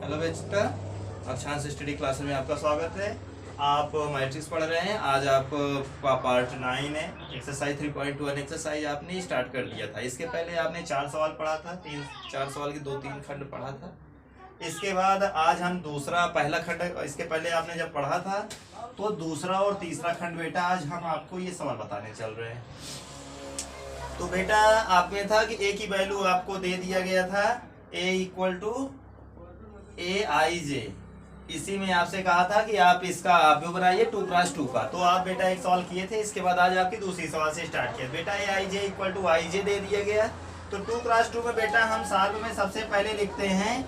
Hello बेटा, अक्षांश study class में आपका स्वागत है। आप मैट्रिक्स पढ़ रहे हैं। आज आपका पार्ट 9 है। एक्सरसाइज 3.1 एक्सरसाइज आपने स्टार्ट कर दिया था। इसके पहले आपने 4 सवाल पढ़ा था, 4 सवाल के 2-3 खंड पढ़ा था। इसके बाद आज हम दूसरा पहला खंड, इसके पहले आपने जब पढ़ा था तो दूसरा और तीसरा खंड बेटा आज हम आपको ये सवाल बताने चल रहे हैं। तो बेटा आप में था कि ए की वैल्यू आपको दे दिया गया था, ए इक्वल टू AIJ। इसी में आपसे कहा था कि आप इसका आव्यूह बनाइए 2x2 का। तो आप बेटा एक सवाल किए थे, इसके बाद आज आपकी दूसरी सवाल से स्टार्ट किया। बेटा AIJ इक्वल टू IJ दे दिया गया। तो 2x2 में बेटा हम सॉल्व में सबसे पहले लिखते हैं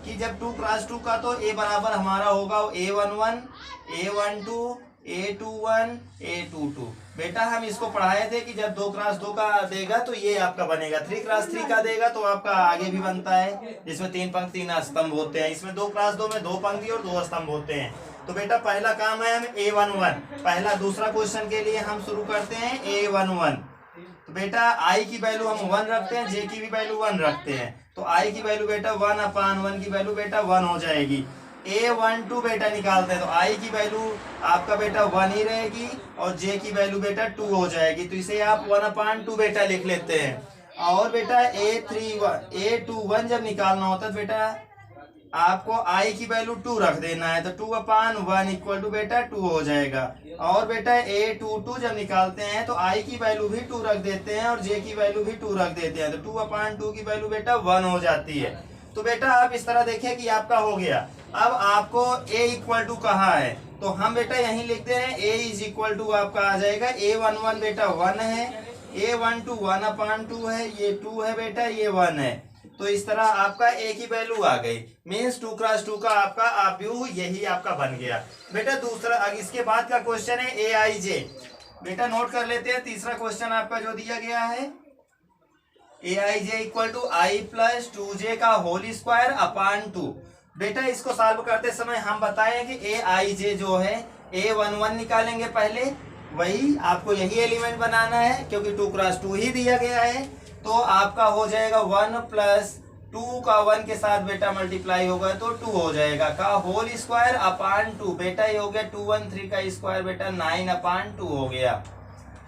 कि जब 2x2 का तो A बराबर हमारा होगा A11, A12, A21, A22। बेटा हम इसको पढ़ाए थे कि जब 2x2 का देगा तो ये आपका बनेगा। 3x3 का देगा तो आपका आगे भी बनता है, जिसमें 3 पंक्ति 3 स्तंभ होते हैं। इसमें 2x2 में 2 पंक्ति और 2 स्तंभ होते हैं। तो बेटा पहला काम है हम A11 पहला। दूसरा क्वेश्चन के लिए हम शुरू करते हैं A11। तो बेटा I की वैल्यू हम 1 रखते हैं, J की भी वैल्यू 1 रखते हैं। तो I की वैल्यू बेटा 1/1 की वैल्यू बेटा 1 हो जाएगी। A12 बेटा निकालते हैं तो I की वैल्यू आपका बेटा 1 ही रहेगी और J की वैल्यू बेटा 2 हो जाएगी। तो इसे आप 1/2 बेटा लिख लेते हैं। और बेटा A21 जब निकालना होता है बेटा आपको I की वैल्यू 2 रख देना है। तो 2/1 इक्वल टू बेटा 2 हो जाएगा। और बेटा A22 जब निकालते हैं तो I की वैल्यू भी 2 रख देते हैं और J की वैल्यू भी 2 रख देते हैं। तो 2/2 की वैल्यू बेटा 1 हो जाती है। तो बेटा आप इस तरह देखें कि आपका हो गया। अब आपको A इक्वल टू कहा है तो हम बेटा यहीं लिखते हैं A इज इक्वल टू आपका आ जाएगा A11 बेटा 1 है, A12 1/2 है, ये 2 है बेटा, ये 1 है। तो इस तरह आपका A की वैल्यू आ गई। मीन्स 2x2 का आपका आव्यूह यही आपका बन गया। बेटा दूसरा इसके बाद का क्वेश्चन है AIJ। बेटा नोट कर लेते हैं। तीसरा क्वेश्चन आपका जो दिया गया है AIJ equal to I plus 2J का होल स्क्वायर अपान 2। बेटा इसको सॉल्व करते समय हम बताएं कि AIJ जो है A11 निकालेंगे पहले, वही आपको यही एलिमेंट बनाना है क्योंकि 2x2 ही दिया गया है। तो आपका हो जाएगा 1 प्लस 2 का 1 के साथ बेटा मल्टीप्लाई होगा तो 2 हो जाएगा का होल स्क्वायर अपान 2। बेटा ये हो गया 213 का स्क्वायर बेटा 9/2 हो गया।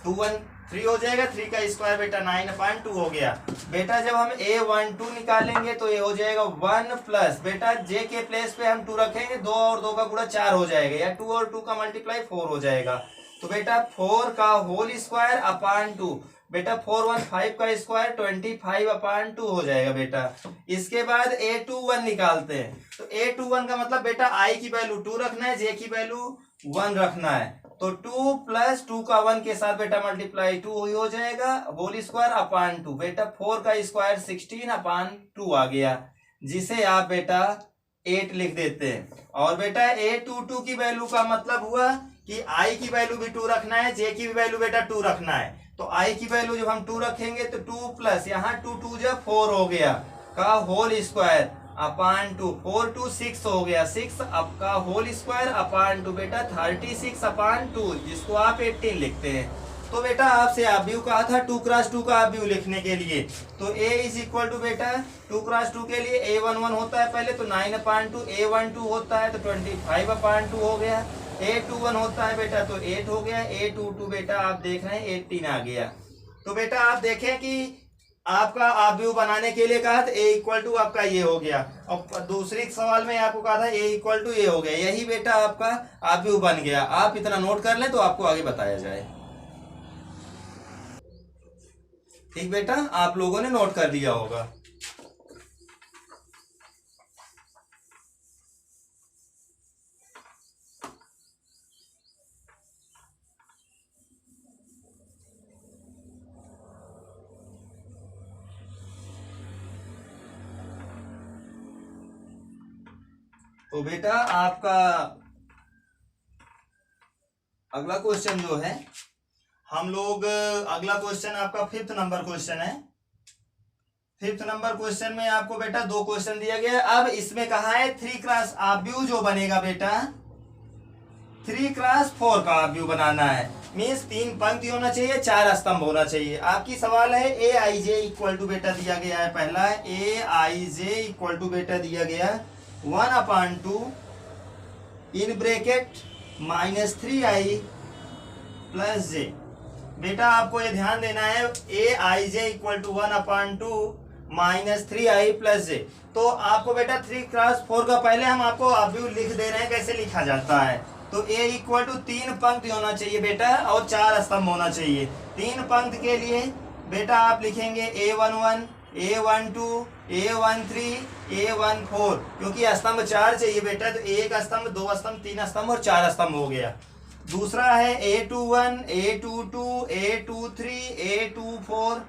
213 हो जाएगा, 3 का स्क्वायर बेटा 9/2 हो गया। बेटा जब हम A12 निकालेंगे तो ये हो जाएगा 1 प्लस बेटा J के प्लेस पे हम 2 रखेंगे, 2 और 2 का गुणा 4 हो जाएगा, या 2 और 2 का मल्टीप्लाई 4 हो जाएगा। तो बेटा 4 का होल स्क्वायर अपान 2 बेटा 415 का स्क्वायर 25/2 हो जाएगा बेटा। इसके बाद A21 निकालते हैं। तो A21 का मतलब बेटा I की वैल्यू 2 रखना है, J की वैल्यू 1 रखना है। तो 2 प्लस 2 का 1 के साथ बेटा मल्टीप्लाई 2 हो जाएगा, होल स्क्वायर अपान 2 बेटा 4 का स्क्वायर 16/2 आ गया, जिसे आप बेटा 8 लिख देते हैं। और बेटा A22 की वैल्यू का मतलब हुआ कि I की वैल्यू भी 2 रखना है, J की भी वैल्यू बेटा 2 रखना है। तो I की वैल्यू जब हम 2 रखेंगे तो 2 प्लस यहाँ 2 2 जब 4 हो गया का होल स्क्वायर अपान 2, 4 2 6 हो गया, 6 आपका होल स्क्वायर अपान 2 बेटा 36/2, जिसको आप 18 लिखते हैं। तो बेटा आपसे आव्यूह कहा था 2x2 का आव्यूह लिखने के लिए। तो A इज इक्वल टू बेटा 2x2 के लिए A11 होता है पहले तो 9/2, A12 होता है तो 25/2 हो गया, A21 होता है बेटा तो 8 हो गया, A22 बेटा आप देख रहे हैं 18 आ गया। तो बेटा आप देखें कि आपका आव्यूह बनाने के लिए कहा था A इक्वल टू आपका ये हो गया, और दूसरी सवाल में आपको कहा था A इक्वल टू ये हो गया। यही बेटा आपका आव्यूह बन गया। आप इतना नोट कर लें तो आपको आगे बताया जाए। ठीक बेटा, आप लोगों ने नोट कर लिया होगा। तो बेटा आपका अगला क्वेश्चन जो है हम लोग, अगला क्वेश्चन आपका 5th नंबर क्वेश्चन है। 5th नंबर क्वेश्चन में आपको बेटा 2 क्वेश्चन दिया गया है। अब इसमें कहा है 3x आव्यूह जो बनेगा बेटा 3x4 का आव्यूह बनाना है। मीन्स 3 पंक्ति होना चाहिए, 4 स्तंभ होना चाहिए। आपकी सवाल है AIJ इक्वल टू बेटा दिया गया है, पहला AIJ इक्वल टू बेटा दिया गया 1/2 इन ब्रैकेट -3i प्लस जे। बेटा आपको ये ध्यान देना है, aij equal to 1/2 -3i plus J. तो आपको बेटा 3x4 का पहले हम आपको अभी लिख दे रहे हैं कैसे लिखा जाता है। तो a इक्वल टू 3 पंक्ति होना चाहिए बेटा और 4 स्तंभ होना चाहिए। 3 पंक्ति के लिए बेटा आप लिखेंगे a11 a12 a13 a14, क्योंकि स्तंभ 4 चाहिए बेटा, तो 1 स्तंभ 2 स्तंभ 3 स्तंभ और 4 स्तंभ हो गया। दूसरा है a21 a22 a23 a24।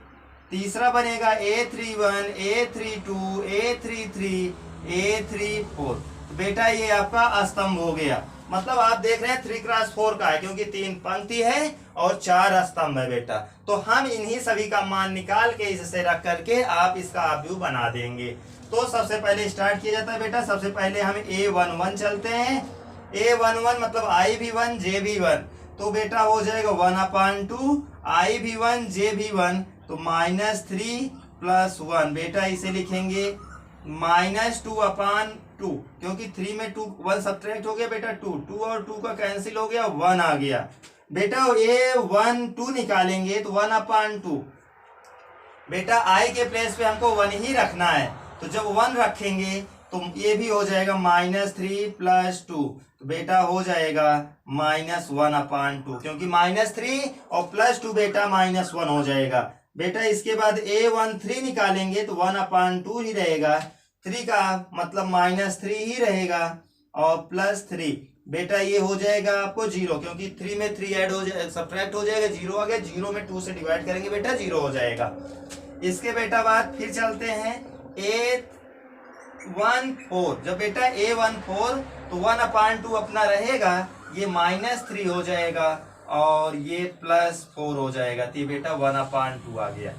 तीसरा बनेगा a31 a32 a33 a34। बेटा ये आपका स्तंभ हो गया। मतलब आप देख रहे हैं 3x4 का है क्योंकि 3 पंक्ति है और 4 स्तंभ है बेटा। तो हम इन्हीं सभी का मान निकाल के इससे रख करके आप इसका आव्यूह बना देंगे। तो सबसे पहले स्टार्ट किया जाता है बेटा। सबसे पहले हम a11 चलते हैं। a11 मतलब i भी 1 j भी 1, तो बेटा हो जाएगा 1/2 i भी 1 j भी 1, तो -3 + 1। बेटा इसे लिखेंगे -2/2, क्योंकि 3 में 2 1 सब्ट्रैक्ट हो गया बेटा, 2 और 2 का कैंसिल हो गया, 1 आ गया। बेटा a12 निकालेंगे तो 1/2। बेटा i के प्लेस पे हमको 1 ही रखना है, तो जब 1 रखेंगे तो ये भी हो जाएगा -3 + 2, तो बेटा हो जाएगा -1/2, क्योंकि -3 और +2 बेटा -1 हो जाएगा। बेटा इसके बाद a13 निकालेंगे तो 1/2 ही रहेगा, 3 का मतलब -3 ही रहेगा और +3। बेटा ये हो जाएगा आपको 0, क्योंकि 3 में 3 ऐड हो जाए सब्ट्रैक्ट हो जाएगा, 0 आ गया। 0 में 2 से डिवाइड करेंगे बेटा 0 हो जाएगा। इसके बेटा बाद फिर चलते हैं a14। जब बेटा a14 तो 1/2 अपना रहेगा, ये -3 हो जाएगा और ये +4 हो जाएगा, तो ये बेटा 1/2 आ गया।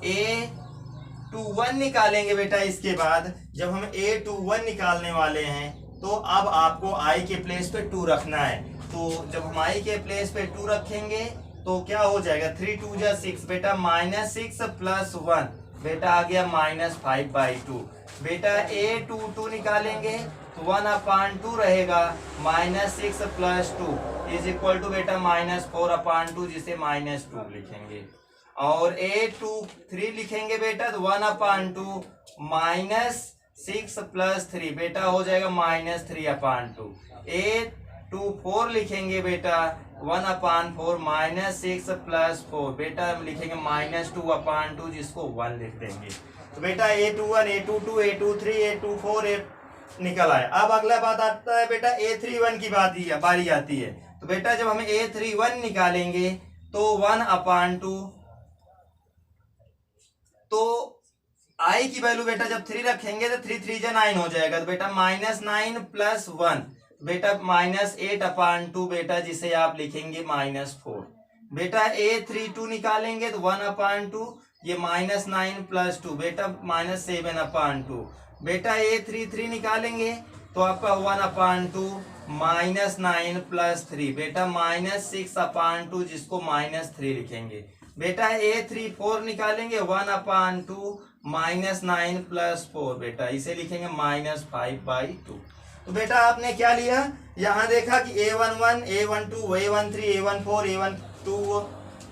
a21 निकालेंगे बेटा। इसके बाद जब हम a21 निकालने वाले हैं तो अब आपको i के प्लेस पे 2 रखना है। तो जब हम i के प्लेस पे 2 रखेंगे तो क्या हो जाएगा, 3 2 जा 6 बेटा, -6 + 1 बेटा आ गया -5/2। बेटा a22 निकालेंगे तो 1/2 रहेगा, -6 + 2 = बेटा -4/2, जिसे -2 लिखेंगे। और a23 लिखेंगे बेटा तो 1/2 -6 + 3 बेटा हो जाएगा -3/2। a24 लिखेंगे बेटा 1/4 -6 + 4 बेटा हम लिखेंगे -2/2, जिसको 1 लिख देंगे। तो बेटा a21 a22 a23 a24 निकल आए। अब अगला बात आता है बेटा a31 की बारी आती है। तो बेटा जब हम a31 निकालेंगे तो 1/2, तो i की वैल्यू बेटा जब 3 रखेंगे तो 3 3 जा 9 हो जाएगा, तो बेटा -9 + 1 बेटा -8/2 बेटा, जिसे आप लिखेंगे -4। बेटा a32 निकालेंगे तो 1/2, ये -9 + 2 बेटा -7/2। बेटा a33 निकालेंगे तो आपका 1/2 -9 + 3 बेटा -6/2, जिसको -3 लिखेंगे। बेटा a34 निकालेंगे 1/2 -9 + 4 बेटा इसे लिखेंगे -5/2। तो बेटा आपने क्या लिया, यहाँ देखा कि a11 a12 a13 a14 a12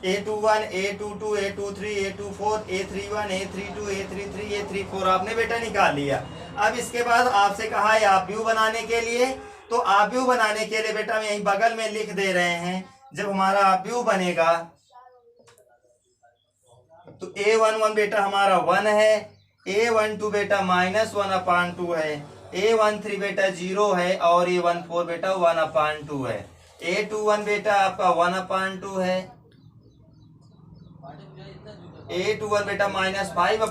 a21 a22 a23 a24 a31 a32 a33 a34 आपने बेटा निकाल लिया। अब इसके बाद आपसे कहा है आव्यूह बनाने के लिए, तो आव्यूह बनाने के लिए बेटा हम यहीं बगल में लिख दे रहे हैं। जब हमारा आव्यूह बनेगा तो a11 बेटा हमारा 1 है, a12 बेटा -1/2 है, a13 बेटा 0 है और a14 बेटा 1/2 है, a21 बेटा आपका 1/2 है, a21 बेटा -5/2 है।